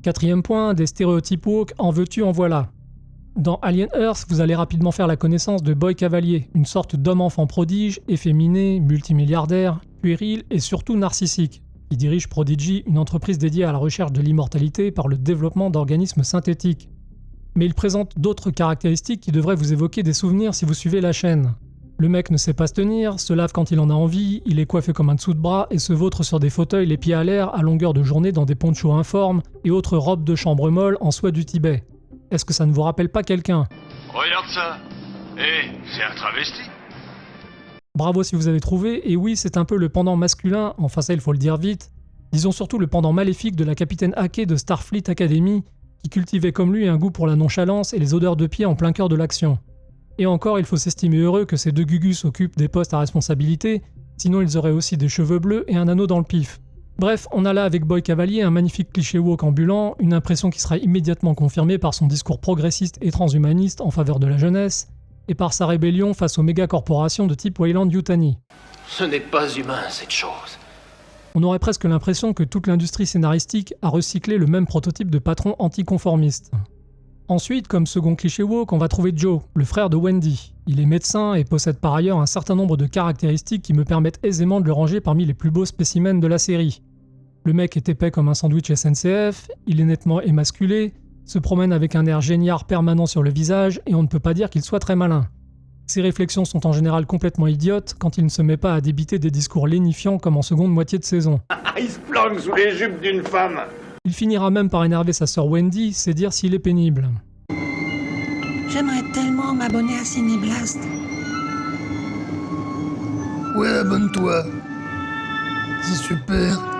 4e point, des stéréotypes woke, en veux-tu, en voilà. Dans Alien Earth, vous allez rapidement faire la connaissance de Boy Cavalier, une sorte d'homme-enfant prodige, efféminé, multimilliardaire, puéril et surtout narcissique, qui dirige Prodigy, une entreprise dédiée à la recherche de l'immortalité par le développement d'organismes synthétiques. Mais il présente d'autres caractéristiques qui devraient vous évoquer des souvenirs si vous suivez la chaîne. Le mec ne sait pas se tenir, se lave quand il en a envie, il est coiffé comme un dessous de bras et se vautre sur des fauteuils les pieds à l'air à longueur de journée dans des ponchos informes et autres robes de chambre molles en soie du Tibet. Est-ce que ça ne vous rappelle pas quelqu'un ? Regarde ça. C'est un travesti. Bravo si vous avez trouvé, et oui, c'est un peu le pendant masculin, enfin ça il faut le dire vite, disons surtout le pendant maléfique de la capitaine Hake de Starfleet Academy, qui cultivait comme lui un goût pour la nonchalance et les odeurs de pied en plein cœur de l'action. Et encore, il faut s'estimer heureux que ces deux gugus occupent des postes à responsabilité, sinon ils auraient aussi des cheveux bleus et un anneau dans le pif. Bref, on a là avec Boy Cavalier un magnifique cliché woke ambulant, une impression qui sera immédiatement confirmée par son discours progressiste et transhumaniste en faveur de la jeunesse, et par sa rébellion face aux méga-corporations de type Weyland-Yutani. Ce n'est pas humain, cette chose. On aurait presque l'impression que toute l'industrie scénaristique a recyclé le même prototype de patron anticonformiste. Ensuite, comme second cliché woke, on va trouver Joe, le frère de Wendy. Il est médecin et possède par ailleurs un certain nombre de caractéristiques qui me permettent aisément de le ranger parmi les plus beaux spécimens de la série. Le mec est épais comme un sandwich SNCF, il est nettement émasculé, se promène avec un air géniard permanent sur le visage et on ne peut pas dire qu'il soit très malin. Ses réflexions sont en général complètement idiotes quand il ne se met pas à débiter des discours lénifiants comme en seconde moitié de saison. Il se planque sous les jupes d'une femme. Il finira même par énerver sa sœur Wendy, c'est dire s'il est pénible. J'aimerais tellement m'abonner à Cinéblast. Ouais, abonne-toi. C'est super.